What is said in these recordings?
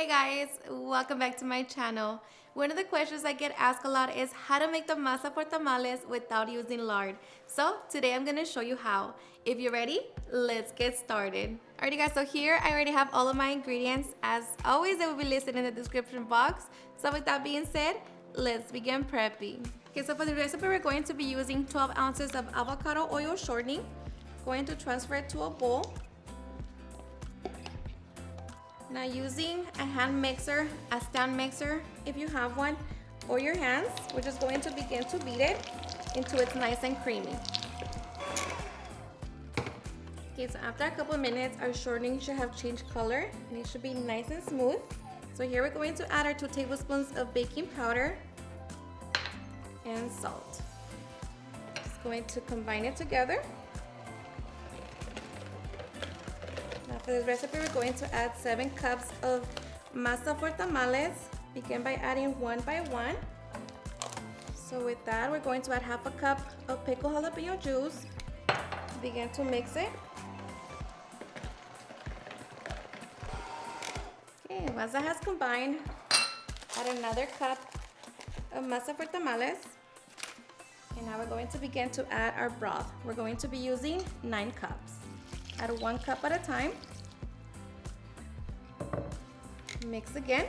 Hey guys, welcome back to my channel. One of the questions I get asked a lot is how to make the masa for tamales without using lard. So today I'm gonna show you how. If you're ready, let's get started. Alrighty guys, so here I already have all of my ingredients. As always, they will be listed in the description box. So with that being said, let's begin prepping. Okay, so for the recipe, we're going to be using 12 ounces of avocado oil shortening. Going to transfer it to a bowl. Now using a hand mixer, a stand mixer, if you have one, or your hands, we're just going to begin to beat it until it's nice and creamy. Okay, so after a couple of minutes, our shortening should have changed color and it should be nice and smooth. So here we're going to add our 2 tablespoons of baking powder and salt. Just going to combine it together. For this recipe, we're going to add 7 cups of masa for tamales. Begin by adding one by one. So with that, we're going to add half a cup of pickled jalapeno juice. Begin to mix it. Okay, once that has combined, add another cup of masa for tamales. And now we're going to begin to add our broth. We're going to be using 9 cups. Add 1 cup at a time. Mix again.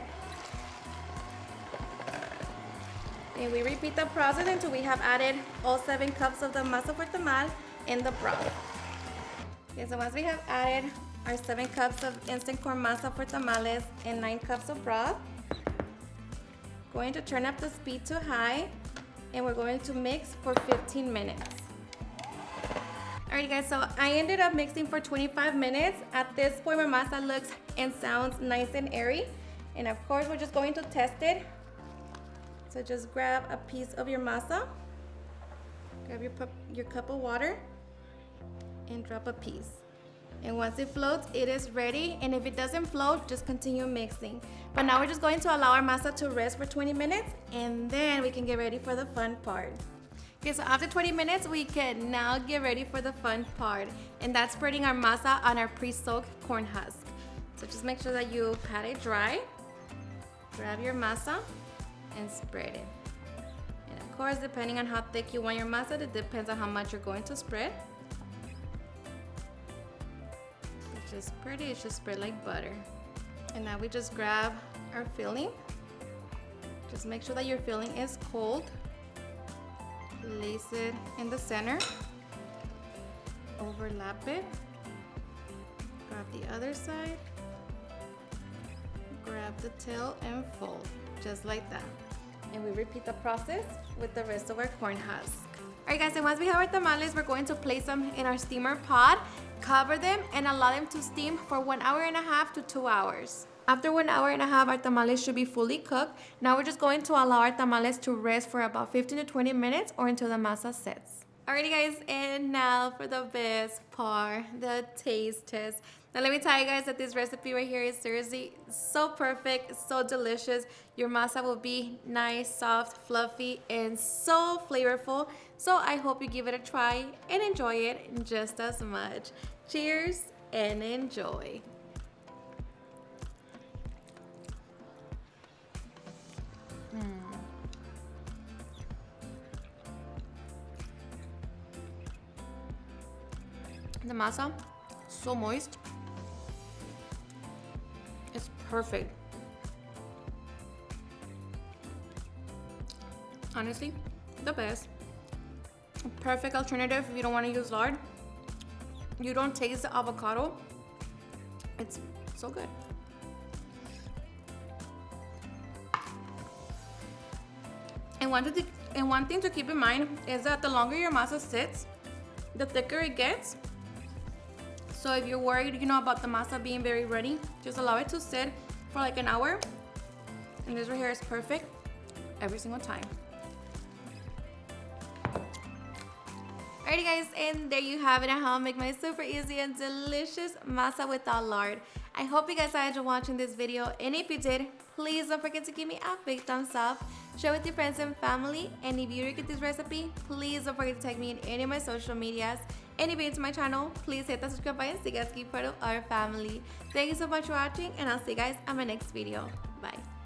And we repeat the process until we have added all 7 cups of the masa for tamal in the broth. Okay, so once we have added our 7 cups of instant corn masa for tamales and 9 cups of broth, going to turn up the speed to high, and we're going to mix for 15 minutes. Alright guys, so I ended up mixing for 25 minutes. At this point, my masa looks and sounds nice and airy. And of course, we're just going to test it. So just grab a piece of your masa, grab your cup of water, and drop a piece. And once it floats, it is ready. And if it doesn't float, just continue mixing. But now we're just going to allow our masa to rest for 20 minutes, and then we can get ready for the fun part. Okay, so after 20 minutes, we can now get ready for the fun part, and that's spreading our masa on our pre-soaked corn husk. So just make sure that you pat it dry, grab your masa, and spread it. And of course, depending on how thick you want your masa, it depends on how much you're going to spread. It's just pretty, it should spread like butter. And now we just grab our filling. Just make sure that your filling is cold. Place it in the center, overlap it, grab the other side, grab the tail and fold, just like that. And we repeat the process with the rest of our corn husk. Alright guys, and once we have our tamales, we're going to place them in our steamer pot, cover them, and allow them to steam for 1.5 hours to 2 hours. After 1.5 hours, our tamales should be fully cooked. Now we're just going to allow our tamales to rest for about 15 to 20 minutes or until the masa sets. Alrighty guys, and now for the best part, the taste test. Now let me tell you guys that this recipe right here is seriously so perfect, so delicious. Your masa will be nice, soft, fluffy, and so flavorful. So I hope you give it a try and enjoy it just as much. Cheers and enjoy. The masa, so moist. It's perfect. Honestly, the best. Perfect alternative if you don't want to use lard. You don't taste the avocado. It's so good. And one thing to keep in mind is that the longer your masa sits, the thicker it gets. So if you're worried, about the masa being very runny, just allow it to sit for like an hour. And this right here is perfect every single time. Alrighty guys, and there you have it at how I make my super easy and delicious masa without lard. I hope you guys enjoyed watching this video, and if you did, please don't forget to give me a big thumbs up, share with your friends and family, and if you get this recipe, please don't forget to tag me in any of my social medias. And if you're into my channel, please hit the subscribe button so you guys can be part of our family. Thank you so much for watching, and I'll see you guys on my next video. Bye.